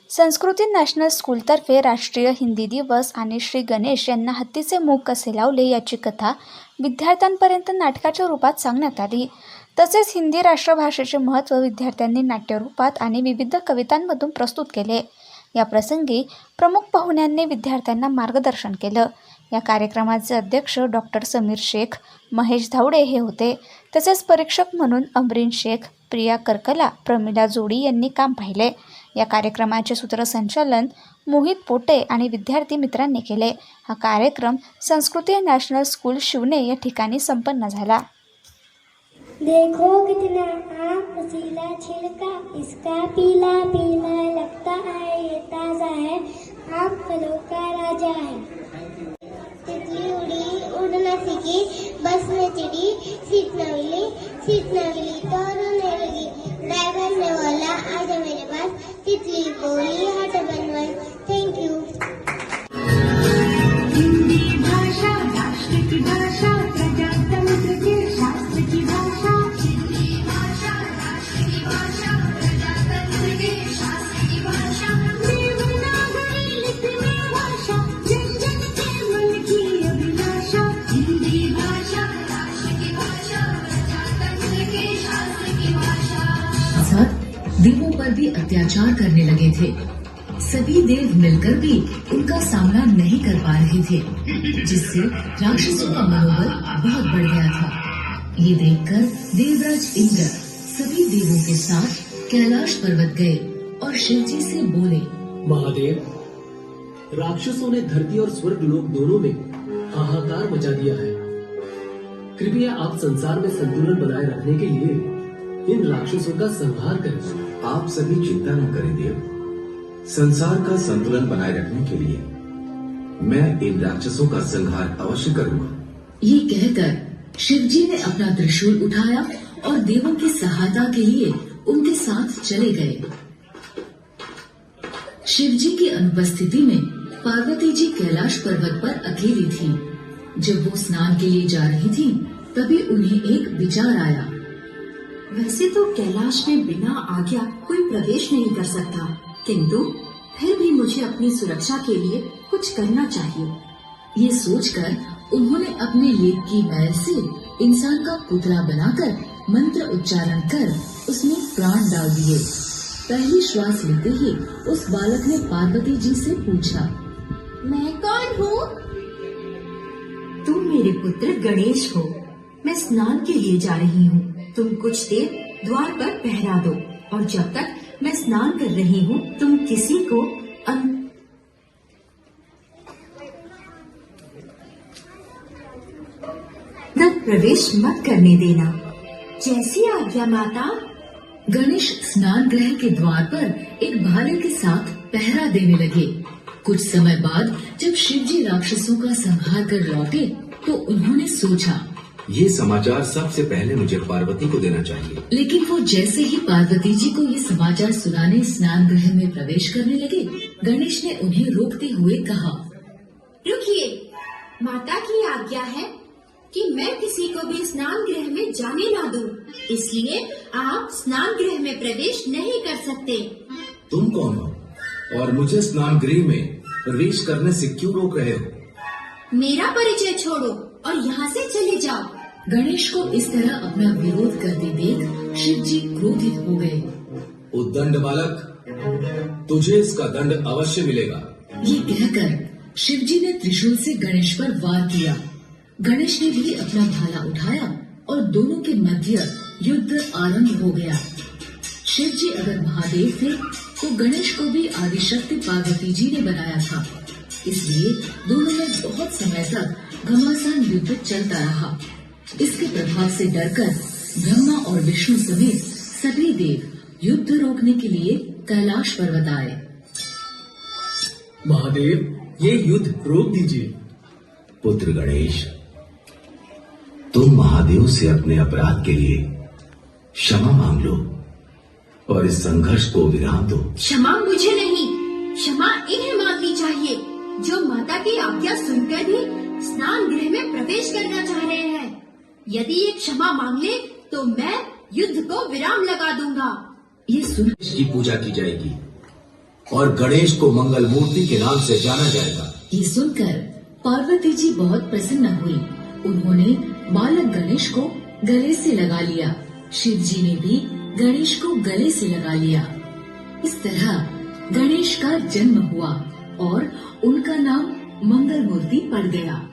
संस्कृती नॅशनल स्कूलतर्फे राष्ट्रीय हिंदी दिवस आणि श्री गणेश यांना हत्तीचे मूग कसे लावले याची कथा विद्यार्थ्यांपर्यंत नाटकाच्या रूपात सांगण्यात आली. तसेच हिंदी राष्ट्रभाषेचे महत्त्व विद्यार्थ्यांनी नाट्यरूपात आणि विविध कवितांमधून प्रस्तुत केले. या प्रसंगी प्रमुख पाहुण्यांनी विद्यार्थ्यांना मार्गदर्शन केलं. या कार्यक्रमाचे अध्यक्ष डॉक्टर समीर शेख, महेश धावडे हे होते. तसेच परीक्षक म्हणून अमरीन शेख, प्रिया करकला, प्रमिला जोडी यांनी काम पाहिले. या कार्यक्रमाचे सूत्रसंचालन मोहित पोटे आणि विद्यार्थी मित्रांनी केले. हा कार्यक्रम संस्कृती नॅशनल स्कूल शिवने या ठिकाणी संपन्न झाला. देखो कितना आम रसीला छिलका, इसका पीला पीला लगता है, ये ताजा है, आम फलों का राजा है. तितली उड़ी उड़ न सीखी, बस में चिड़ी, सीट न मिली तो रोने लगी. ड्राइवर ने बोला आजा मेरे पास, तितली बोली हट बनवाई. Thank you. हिंदी भाषा राष्ट्र की भाषा, प्रजातंत्र के शास्त्र की भाषा. हिंदी भाषा राष्ट्र की भाषा, प्रजातंत्र के शास्त्र की भाषा. देवनागरी लिपि में भाषा, जन जन के मन की अभिलाषा. हिंदी भाषा राष्ट्र की भाषा, प्रजातंत्र के शास्त्र की भाषा. देवों पर भी अत्याचार करने लगे थे. सभी देव मिलकर भी उनका सामना नहीं कर पा रहे थे, जिससे राक्षसों का मनोबल बहुत बढ़ गया था. ये देखकर देवराज इंद्र सभी देवों के साथ कैलाश पर्वत गए और शिवजी से बोले, महादेव, राक्षसों ने धरती और स्वर्ग लोक दोनों में हाहाकार मचा दिया है. कृपया आप संसार में संतुलन बनाए रखने के लिए इन राक्षसों का संहार करें. आप सभी चिंता न करें देव. संसार का संतुलन बनाए रखने के लिए मैं इन राक्षसों का संहार अवश्य करूंगा. ये कहकर शिवजी ने अपना त्रिशूल उठाया और देवों की सहायता के लिए उनके साथ चले गए. शिवजी की अनुपस्थिति में पार्वती जी कैलाश पर्वत पर अकेली थी. जब वो स्नान के लिए जा रही थी, तभी उन्हें एक विचार आया. वैसे तो कैलाश में बिना आज्ञा कोई प्रवेश नहीं कर सकता, किंतु फिर भी मुझे अपनी सुरक्षा के लिए कुछ करना चाहिए. ये सोचकर उन्होंने अपने लेप की मैल से इंसान का पुतला बनाकर मंत्र उच्चारण कर उसमें प्राण डाल दिए. पहली श्वास लेते ही उस बालक ने पार्वती जी से पूछा, मैं कौन हूँ? तुम मेरे पुत्र गणेश हो. मैं स्नान के लिए जा रही हूँ. तुम कुछ देर द्वार पर पहरा दो और जब तक मैं स्नान कर रही हूँ तुम किसी को अंदर प्रवेश मत करने देना. जैसी आज्ञा माता. गणेश स्नान गृह के द्वार पर एक भाले के साथ पहरा देने लगे. कुछ समय बाद जब शिवजी राक्षसों का संहार कर लौटे तो उन्होंने सोचा, ये समाचार सबसे पहले मुझे पार्वती को देना चाहिए. लेकिन वो जैसे ही पार्वती जी को ये समाचार सुनाने स्नान गृह में प्रवेश करने लगे, गणेश ने उन्हें रोकते हुए कहा, रुकिए. माता की आज्ञा है कि मैं किसी को भी स्नान गृह में जाने ना दूं. इसलिए आप स्नान गृह में प्रवेश नहीं कर सकते. तुम कौन हो और मुझे स्नान गृह में प्रवेश करने से क्यों रोक रहे हो? मेरा परिचय छोड़ो और यहाँ से चले जाओ. गणेश को इस तरह अपना विरोध करते देख शिवजी क्रोधित हो गए. उद्दंड बालक, तुझे इसका दंड अवश्य मिलेगा. ये कहकर शिवजी ने त्रिशूल से गणेश पर वार किया. गणेश ने भी अपना भाला उठाया और दोनों के मध्य युद्ध आरंभ हो गया. शिवजी अगर महादेव थे तो गणेश को भी आदिशक्ति पार्वती जी ने बनाया था. इसलिए दोनों में बहुत समय तक घमासान युद्ध चलता रहा. इसके प्रभाव से डरकर ब्रह्मा और विष्णु समेत सभी देव युद्ध रोकने के लिए कैलाश पर्वत आए. महादेव, ये युद्ध रोक दीजिए. पुत्र गणेश, तुम महादेव से अपने अपराध के लिए क्षमा मांग लो और इस संघर्ष को विराम दो. क्षमा मुझे नहीं, क्षमा इन्हें मांगनी चाहिए जो माता की आज्ञा सुनकर भी स्नान गृह में प्रवेश करना चाह रहे हैं. यदि ये क्षमा मांग ले तो मैं युद्ध को विराम लगा दूंगा. ये सुन की पूजा की जाएगी. और गणेश को मंगल मूर्ति के नाम से जाना जाएगा। ये सुनकर पार्वती जी बहुत प्रसन्न हुई। उन्होंने बालक गणेश को गले से लगा लिया। शिव जी ने भी गणेश को गले से लगा लिया। इस तरह गणेश का जन्म हुआ और उनका नाम मंगल मूर्ति पड़ गया।